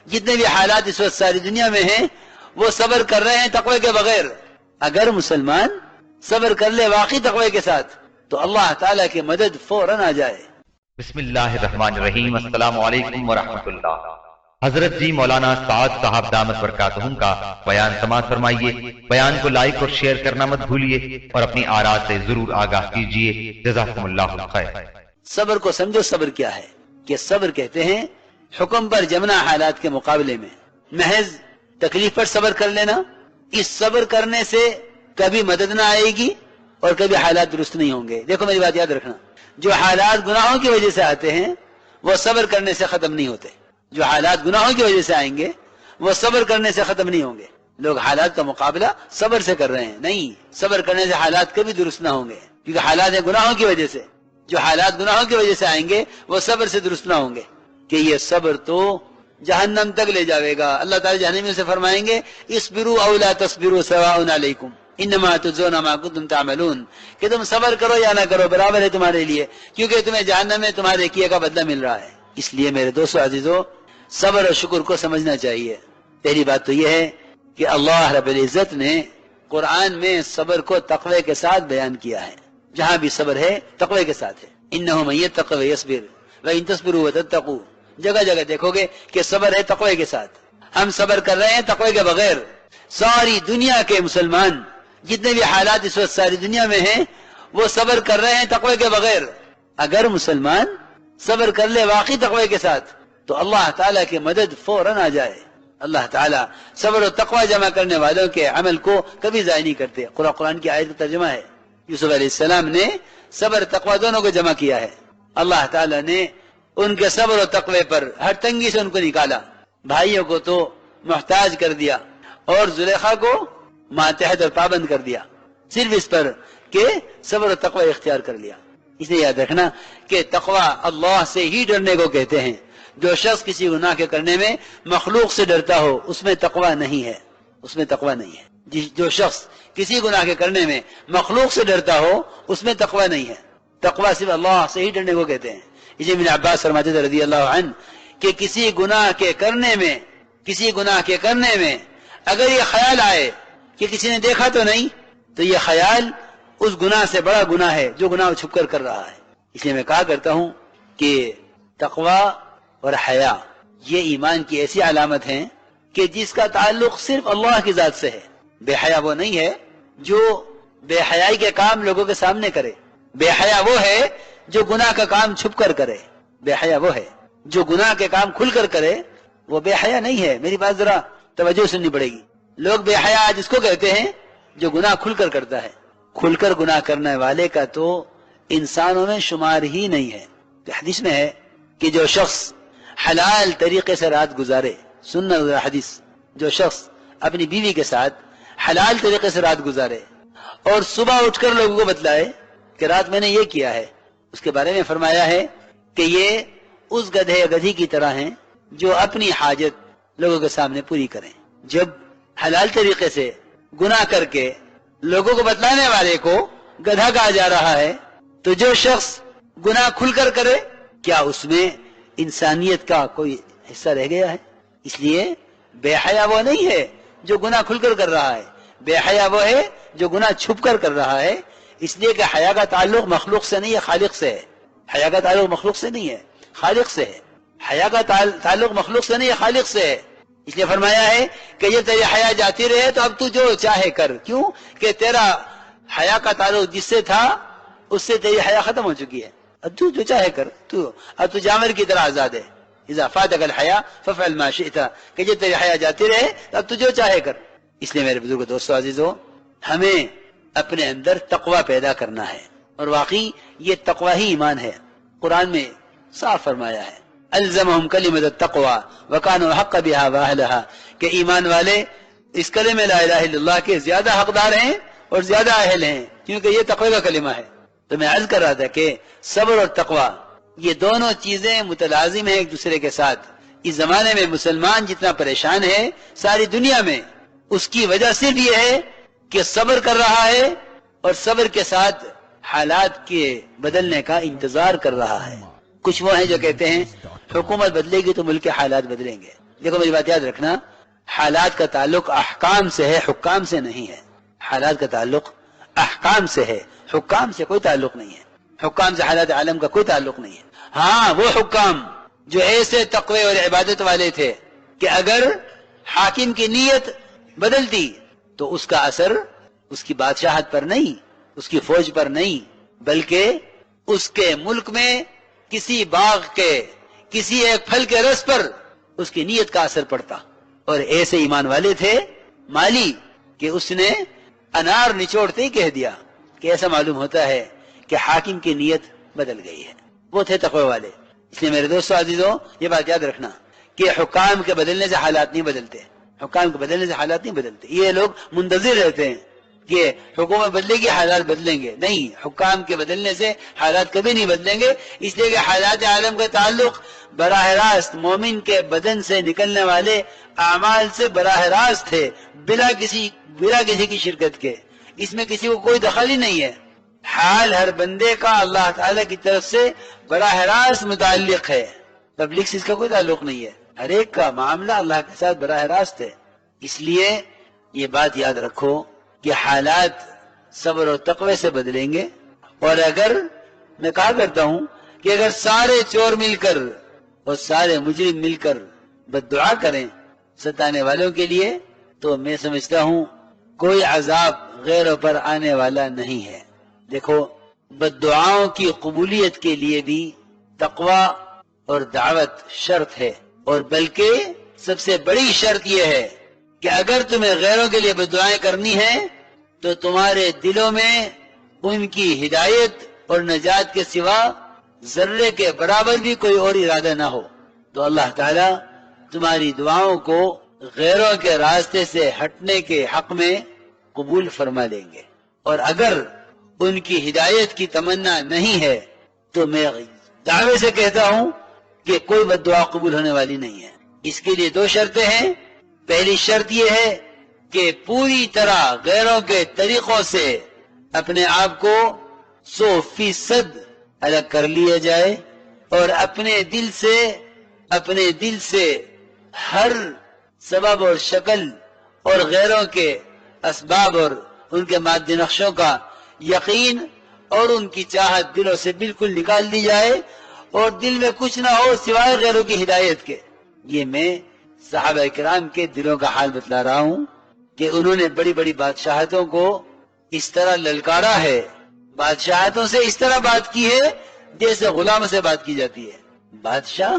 جتنے بھی حالات اس وقت ساری دنیا میں ہیں وہ صبر کر رہے ہیں تقوی کے بغیر. اگر مسلمان صبر کر لے واقعی تقوی کے ساتھ تو اللہ تعالیٰ کی مدد فوراً آ جائے. بسم اللہ الرحمن الرحیم. السلام علیکم ورحمۃ اللہ. حضرت جی مولانا سعد صاحب دامت برکاتہم کا بیان سماعت فرمائیے. بیان کو لائک اور شیئر کرنا مت بھولیے اور اپنی آراء سے ضرور آگاہ کیجیے. جزاکم اللہ خیر. صبر کو سمجھو. صبر کیا ہے؟ کہ صبر کہتے ہیں حکم پر جمنا حالات کے مقابلے میں محض تکلیف پر صبر کر لینا. اس صبر کرنے سے کبھی مدد نہ آئے گی اور کبھی حالات درست نہیں ہوں گے. دیکھو میری بات یاد رکھنا, جو حالات گناہوں کی وجہ سے آتے ہیں وہ صبر کرنے سے ختم نہیں ہوتے. جو حالات گناہوں کی وجہ سے آئیں گے وہ صبر کرنے سے ختم نہیں ہوں گے. لوگ حالات کا مقابلہ صبر سے کر رہے ہیں. نہیں, صبر کرنے سے حالات کبھی درست نہ ہوں گے, کیونکہ حالات ہیں گناہوں کی وجہ سے. جو حالات گناہوں کی وجہ سے آئیں گے وہ صبر سے درست نہ ہوں گے. کہ یہ صبر تو جہنم تک لے جاوے گا. اللہ تعالیٰ جہنم سے فرمائیں گے اصبروا او لا تصبروا سواء علیکم انما تجزون ما کنتم تعملون, کہ تم صبر کرو یا نہ کرو برابر ہے تمہارے لیے, کیونکہ تمہیں جہنم میں تمہارے کیے کا بدلہ مل رہا ہے. اس لیے میرے دوستو عزیزو, صبر اور شکر کو سمجھنا چاہیے. پہلی بات تو یہ ہے کہ اللہ رب العزت نے قرآن میں صبر کو تقوی کے ساتھ بیان کیا ہے. جہاں بھی صبر ہے تقوی کے ساتھ ہے. انہ من یتق ویصبر وان تصبروا وتتقوا, جگہ جگہ دیکھو گے کہ صبر ہے تقوی کے ساتھ. ہم صبر کر رہے ہیں تقوی کے بغیر. ساری دنیا کے مسلمان جتنے بھی حالات اس وقت ساری دنیا میں ہیں وہ صبر کر رہے ہیں تقوی کے بغیر. اگر مسلمان صبر کر لے واقعی تقوی کے ساتھ تو اللہ تعالیٰ کی مدد فوراً آ جائے. اللہ تعالیٰ صبر و تقوی جمع کرنے والوں کے عمل کو کبھی ضائع نہیں کرتے. قرآن کی آیت کا ترجمہ ہے, یوسف علیہ السلام نے صبر تقوی دونوں کو جمع کیا ہے. اللہ تعالیٰ نے ان کے صبر و تقوی پر ہر تنگی سے ان کو نکالا. بھائیوں کو تو محتاج کر دیا اور زلیخا کو ماتحت اور پابند کر دیا, صرف اس پر کہ صبر و تقوی اختیار کر لیا. اسے یاد رکھنا کہ تقوی اللہ سے ہی ڈرنے کو کہتے ہیں. جو شخص کسی گناہ کے کرنے میں مخلوق سے ڈرتا ہو اس میں تقوی نہیں ہے, اس میں تقوی نہیں ہے. جو شخص کسی گناہ کے کرنے میں مخلوق سے ڈرتا ہو اس میں تقوی نہیں ہے. تقوی صرف اللہ سے ہی ڈرنے کو کہتے ہیں. اسے ابن عباس فرماتے تھے رضی اللہ عنہ کہ کسی گناہ کے کرنے میں اگر یہ خیال آئے کہ کسی نے دیکھا تو نہیں, تو یہ خیال اس گناہ سے بڑا گناہ ہے جو گناہ چھپ کر رہا ہے. اس لیے میں کہا کرتا ہوں کہ تقوی اور حیا یہ ایمان کی ایسی علامت ہیں کہ جس کا تعلق صرف اللہ کی ذات سے ہے. بے حیا وہ نہیں ہے جو بے حیائی کے کام لوگوں کے سامنے کرے. بے حیا وہ ہے جو گناہ کا کام چھپ کر کرے. بے حیا وہ ہے جو گناہ کے کام کھل کر کرے, وہ بے حیا نہیں ہے. میری بات ذرا توجہ سننی پڑے گی. لوگ بے حیا جس کو کہتے ہیں جو گناہ کھل کر کرتا ہے. کھل کر گناہ کرنے والے کا تو انسانوں میں شمار ہی نہیں ہے. حدیث میں ہے کہ جو شخص حلال طریقے سے رات گزارے, سننا حدیث, جو شخص اپنی بیوی کے ساتھ حلال طریقے سے رات گزارے اور صبح اٹھ کر لوگوں کو بتلائے کہ رات میں نے یہ کیا ہے, اس کے بارے میں فرمایا ہے کہ یہ اس گدھے یا گدھی کی طرح ہیں جو اپنی حاجت لوگوں کے سامنے پوری کریں. جب حلال طریقے سے گناہ کر کے لوگوں کو بتلانے والے کو گدھا کہا جا رہا ہے, تو جو شخص گناہ کھل کر کرے کیا اس میں انسانیت کا کوئی حصہ رہ گیا ہے؟ اس لیے بے حیا وہ نہیں ہے جو گناہ کھل کر رہا ہے. بے حیا وہ ہے جو گناہ چھپ کر رہا ہے. اس لیے کہ حیا کا تعلق مخلوق سے نہیں ہے, خالق سے ہے. حیا کا تعلق مخلوق سے نہیں ہے, خالق سے ہے. حیا کا تعلق مخلوق سے نہیں ہے, خالق سے ہے. اس لیے فرمایا ہے کہ یہ تیری حیا جاتی رہے تو اب تو جو چاہے کر. کیوں کہ تیرا حیا کا تعلق جس سے تھا اس سے تیری حیا ختم ہو چکی ہے. اب تو جو چاہے کر, اب تو جانور کی طرح آزاد ہے. اذا فاتك الحیا فافعل ما شئت, کہ جو تیری حیا جاتی رہے اب تو جو چاہے کر. اس لیے میرے بزرگ دوستو عزیزو, ہمیں اپنے اندر تقوی پیدا کرنا ہے, اور واقعی یہ تقوی ہی ایمان ہے. قرآن میں صاف فرمایا ہے الزمہم کلمۃ التقوی وکانوا حق بها واہلها, کہ ایمان والے اس کلمہ لا الہ الا اللہ کے زیادہ حقدار ہیں اور زیادہ اہل ہیں, کیونکہ یہ تقوی کا کلمہ ہے. تو میں عرض کر رہا تھا کہ صبر اور تقوی یہ دونوں چیزیں متلازم ہیں ایک دوسرے کے ساتھ. اس زمانے میں مسلمان جتنا پریشان ہے ساری دنیا میں, اس کی وجہ صرف یہ ہے کہ صبر کر رہا ہے اور صبر کے ساتھ حالات کے بدلنے کا انتظار کر رہا ہے. کچھ وہ ہیں جو کہتے ہیں حکومت بدلے گی تو ملک کے حالات بدلیں گے. دیکھو میری بات یاد رکھنا، حالات کا تعلق احکام سے ہے، حکام سے نہیں ہے۔ حالات کا تعلق احکام سے ہے، حکام سے کوئی تعلق نہیں ہے۔ حکام سے حالات عالم کا کوئی تعلق نہیں ہے۔ ہاں وہ حکام جو ایسے تقوی اور عبادت والے تھے کہ اگر حاکم کی نیت بدلتی تو اس کا اثر اس کی بادشاہت پر نہیں، اس کی فوج پر نہیں، بلکہ اس کے ملک میں کسی باغ کے کسی ایک پھل کے رس پر اس کی نیت کا اثر پڑتا۔ اور ایسے ایمان والے تھے مالی کہ اس نے انار نچوڑتے ہی کہہ دیا کہ ایسا معلوم ہوتا ہے کہ حاکم کی نیت بدل گئی ہے۔ وہ تھے تقوی والے۔ اس لیے میرے دوستو عزیزو، یہ بات یاد رکھنا کہ حکام کے بدلنے سے حالات نہیں بدلتے، حکام کے بدلنے سے حالات نہیں بدلتے۔ یہ لوگ منتظر رہتے ہیں کہ حکومت بدلے گی حالات بدلیں گے، نہیں، حکام کے بدلنے سے حالات کبھی نہیں بدلیں گے، اس لیے کہ حالات عالم کا تعلق براہ راست مومن کے بدن سے نکلنے والے اعمال سے براہ راست ہے، بلا کسی کی شرکت کے۔ اس میں کسی کو کوئی دخل ہی نہیں ہے۔ حال ہر بندے کا اللہ تعالی کی طرف سے براہ راست متعلق ہے، پبلک سے اس کا کوئی تعلق نہیں ہے۔ ہر ایک کا معاملہ اللہ کے ساتھ براہ راست ہے۔ اس لیے یہ بات یاد رکھو کہ حالات صبر و تقوی سے بدلیں گے۔ اور اگر میں کہا کرتا ہوں کہ اگر سارے چور مل کر اور سارے مجرم مل کر بد دعا کریں ستانے والوں کے لیے تو میں سمجھتا ہوں کوئی عذاب غیروں پر آنے والا نہیں ہے۔ دیکھو، بد دعاؤں کی قبولیت کے لیے بھی تقوی اور دعوت شرط ہے، اور بلکہ سب سے بڑی شرط یہ ہے کہ اگر تمہیں غیروں کے لیے بد دعائیں کرنی ہیں تو تمہارے دلوں میں ان کی ہدایت اور نجات کے سوا ذرے کے برابر بھی کوئی اور ارادہ نہ ہو، تو اللہ تعالیٰ تمہاری دعاؤں کو غیروں کے راستے سے ہٹنے کے حق میں قبول فرما لیں گے۔ اور اگر ان کی ہدایت کی تمنا نہیں ہے تو میں دعوے سے کہتا ہوں کہ کوئی بد دعا قبول ہونے والی نہیں ہے۔ اس کے لیے دو شرطیں ہیں۔ پہلی شرط یہ ہے کہ پوری طرح غیروں کے طریقوں سے اپنے آپ کو 100% الگ کر لیا جائے، اور اپنے دل سے ہر سبب اور شکل اور غیروں کے اسباب اور ان کے مادی نقشوں کا یقین اور ان کی چاہت دلوں سے بالکل نکال دی جائے، اور دل میں کچھ نہ ہو سوائے غیروں کی ہدایت کے۔ یہ میں صحابہ کرام کے دلوں کا حال بتلا رہا ہوں کہ انہوں نے بڑی بڑی بادشاہتوں کو اس طرح للکارا ہے، بادشاہتوں سے اس طرح بات کی ہے جیسے غلاموں سے بات کی جاتی ہے۔ بادشاہ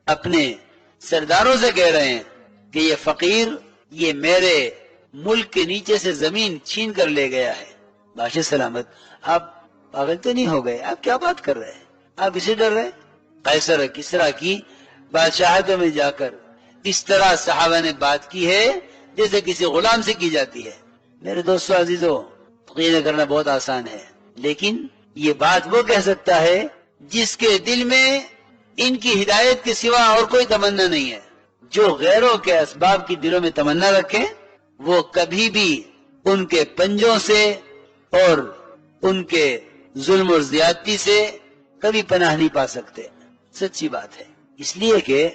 اپنے سرداروں سے کہہ رہے ہیں کہ یہ فقیر یہ میرے ملک کے نیچے سے زمین چھین کر لے گیا ہے۔ بادشاہ سلامت، آپ پاگل تو نہیں ہو گئے؟ آپ کیا بات کر رہے ہیں؟ آپ اسے ڈر رہے ہیں؟ قیصر کسریٰ کی بادشاہتوں میں جا کر اس طرح صحابہ نے بات کی ہے جیسے کسی غلام سے کی جاتی ہے۔ میرے دوستو عزیزو، یقین کرنا بہت آسان ہے، لیکن یہ بات وہ کہہ سکتا ہے جس کے دل میں ان کی ہدایت کے سوا اور کوئی تمنا نہیں ہے۔ جو غیروں کے اسباب کی دلوں میں تمنا رکھے وہ کبھی بھی ان کے پنجوں سے اور ان کے ظلم اور زیادتی سے کبھی پناہ نہیں پا سکتے۔ سچی بات ہے۔ اس لیے کہ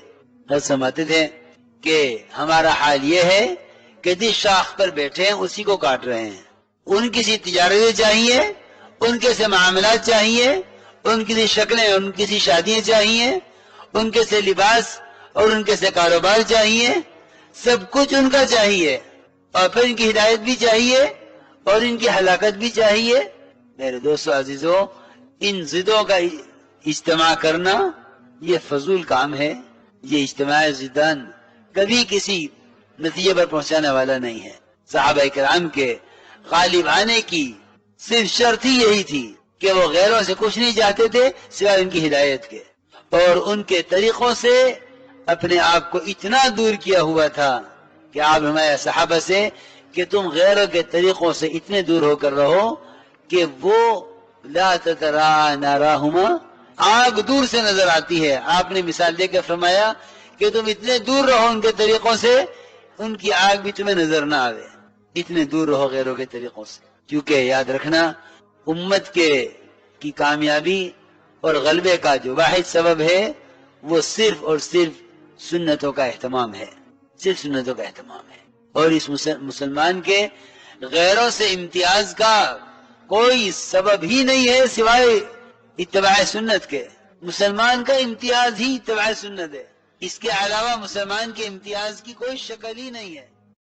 حضرت سماتے تھے کہ ہمارا حال یہ ہے کہ جس شاخ پر بیٹھے ہیں اسی کو کاٹ رہے ہیں۔ ان کی سی تجارتیں چاہیے، ان کے سے معاملات چاہیے، ان کی سی شکلیں، ان کی سی شادیاں چاہیے، ان کے سے لباس اور ان کے سے کاروبار چاہیے، سب کچھ ان کا چاہیے، اور پھر ان کی ہدایت بھی چاہیے اور ان کی ہلاکت بھی چاہیے۔ میرے دوستو عزیزو، ان ضدوں کا اجتماع کرنا یہ فضول کام ہے۔ یہ اجتماع ضدان کبھی کسی نتیجے پر پہنچانے والا نہیں ہے۔ صحابہ کرام کے غالب آنے کی صرف شرط ہی یہی تھی کہ وہ غیروں سے کچھ نہیں چاہتے تھے سوائے ان کی ہدایت کے، اور ان کے طریقوں سے اپنے آپ کو اتنا دور کیا ہوا تھا کہ آپ ہمارے صحابہ سے کہ تم غیروں کے طریقوں سے اتنے دور ہو کر رہو کہ وہ لا تترا ناراہما، آگ دور سے نظر آتی ہے۔ آپ نے مثال دے کے فرمایا کہ تم اتنے دور رہو ان کے طریقوں سے، ان کی آگ بھی تمہیں نظر نہ آوے، اتنے دور رہو غیروں کے طریقوں سے۔ کیونکہ یاد رکھنا، امت کی کامیابی اور غلبے کا جو واحد سبب ہے وہ صرف اور صرف سنتوں کا اہتمام ہے، صرف سنتوں کا اہتمام ہے۔ اور اس مسلمان کے غیروں سے امتیاز کا کوئی سبب ہی نہیں ہے سوائے اتباع سنت کے۔ مسلمان کا امتیاز ہی اتباع سنت ہے، اس کے علاوہ مسلمان کے امتیاز کی کوئی شکل ہی نہیں ہے۔